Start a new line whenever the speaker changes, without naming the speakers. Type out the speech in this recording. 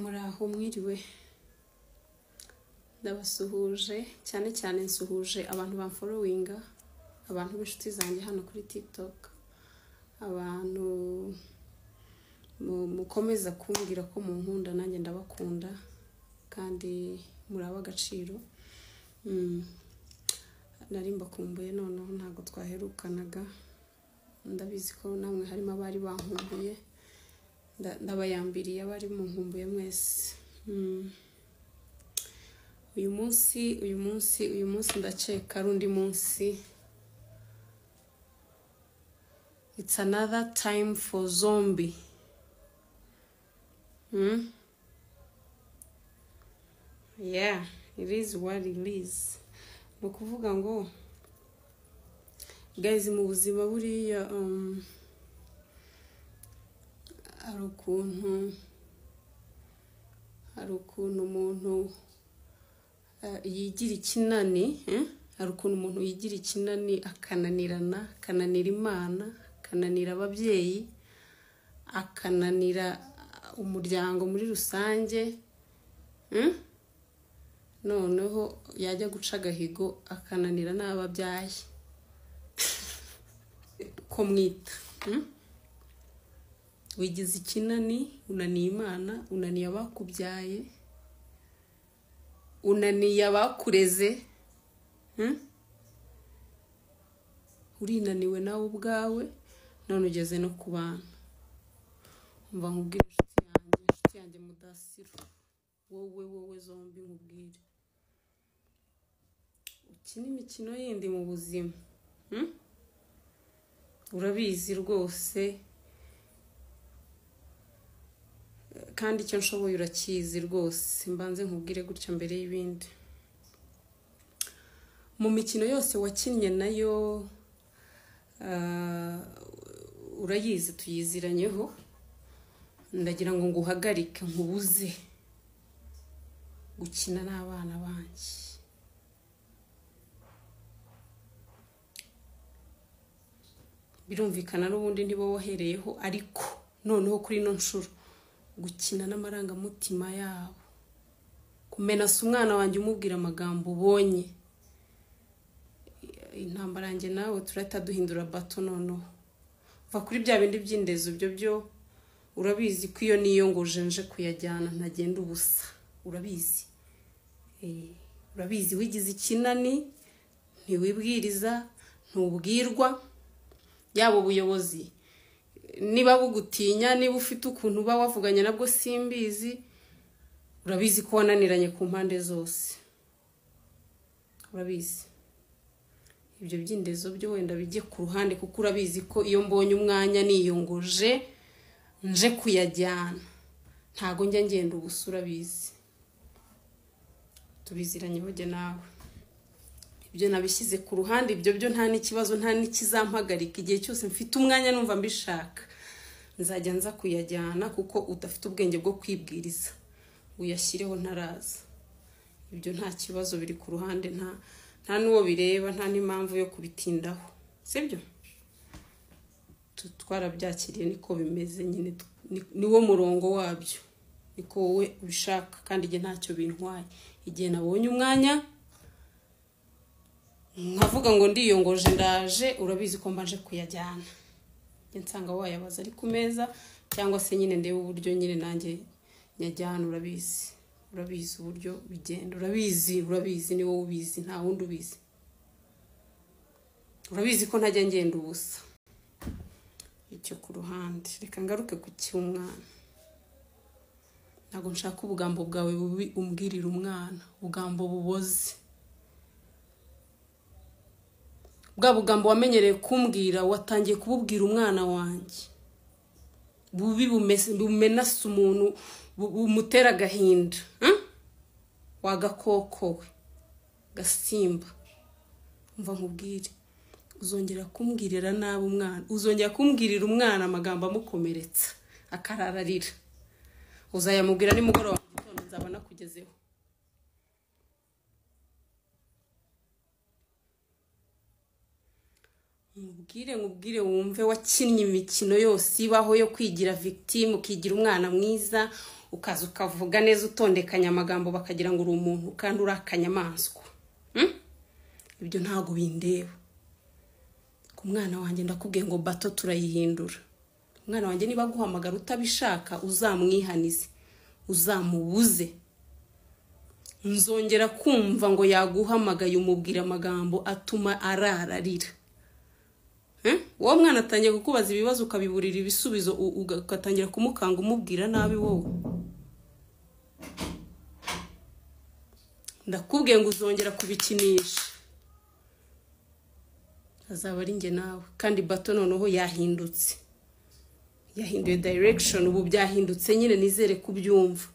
Muraho mwiriwe ndabasuhuje cyane cyane nsuhuje abantu bamfollowinga abantu b'inshuti zanjye hano kuri TikTok abantu mukomeza kumbwira ko mu nkunda nanjye ndabakunda kandi muraba agaciro nari mbakumbuye noneho ntago twaherukanaga ndabizi ko namwe harimo abari bankumbuye ndabayambiriye abari mu nkumbuye mwese uyu munsi ndaceka rundi munsi it's another time for zombie yeah it is what it is no kuvuga ngo guys mu buzima buriya hari ukuntu umuntu yigira ikinani hari ukuntu umuntu yigira ikinani akananira Imana akananira ababyeyi akananira umuryango muri rusange noneho yajya guca agahigo akananira n'ababyaye ko mwita wigize ikinani unaniye Imana unaniye abakubyaye unaniye abakureze urinaniwe nawe ubwawe none ugeze no ku bantu umva nkubwire inshuti yanjye mudasiro wowe zombi nkubwire ukina imikino yindi mu buzima urabizi rwose kandi icyo nshoboye urakizi rwose mbanze nkubwire gutya mbere y'ibindi mu mikino yose wakinnye nayo urayizi tuyiziranyeho ndagira ngo nguhagarike nkubuze gukina n'abana banjye birumvikana n'ubundi ntibo wohereyeho ariko noneho kuri no nshuro gukina n'amarangamutima yabo kumenasa umwana wanjye umubwira amagambo ubonye intambara yanjye nawe turahita duhindura bato noneho va kuri bya bindi by'indezo byo urabizi ko iyo niyo ngo nje kuyajyana ntagenda ubusa urabizi wigize ikinani ntiwibwiriza ntubwirwa yabo ubuyobozi niba bugutinya niba ufite ukuntu uba wavuganye nabwo simbizi urabizi ko wananiranye ku mpande zose urabizi ibyo by'indezo byo wenda bijye ku ruhande kuko urabizi ko iyo mbonye umwanya niyongoje nje kuyajyana ntago njya ngenda ubusa urabizi tubiziranye hoge nawe ibyo nabishyize ku ruhande ibyo byo nta n'ikibazo nta n'ikizampagarika igihe cyose mfite umwanya numva mbishaka nzajya nza kuyajyana kuko udafite ubwenge bwo kwibwiriza uyashyireho ntaraza ibyo nta kibazo biri ku ruhande nta nuwo bireba nta n'impamvu yo kubitindaho sibyo twarabyakiriye niko bimeze nyine niwo murongo wabyo niko wowe ubishaka kandi igihe ntacyo bintwaye igihe nabonye umwanya nkavuga ngo ndiyongoje ndaje urabizi ko mbanje kuyajyana nsanga wayabaza ari ku meza cyangwa se nyine ndebe uburyo nyine nanjye nyajyana urabizi uburyo bigenda urabizi ni wowe ubizi nta wundi ubizi urabizi ko ntajya ngenda ubusa icyo ku ruhande reka ngaruke ku cy'umwana ntago nshaka ubugambo bwawe bubi umbwirira umwana ubugambo buboze bwa bugambo wamenyereye kumbwira watangiye kububwira umwana wanjye bubi bumenasa umuntu bumutera agahinda wagakokowe gasimba umva nkubwire uzongera kumbwirira nabi umwana uzongera kumbwirira umwana amagambo amukomeretsa akarararira uzayamubwira nimugoroba mu gitondo nzabona kugezeho nkubwire wumve wakinnye imikino yose ibaho yo kwigira victim ukigira umwana mwiza ukaza ukavuga neza utondekanya amagambo bakagira ngo uri umuntu kandi uri akanyamaswa. Ibyo ntago bindeba. Ku mwana wanjye ndakubwiye ngo bato turayihindura. Umwana wanjye niba guhamagara utabishaka uzamwihanize, uzamubuze. Nzongera kumva ngo yaguhamagaye umubwira amagambo atuma arararira. Wowe mwana atangiye kukubaza ibibazo ukabiburira ibisubizo ugatangira kumukanga umubwira nabi wowe. Ndakubwiye ngo uzongera kubikinisha. Azaba ari nge nawe kandi bato noneho yahindutse. Yahinduye direction ubu byahindutse nyine nizere kubyumva.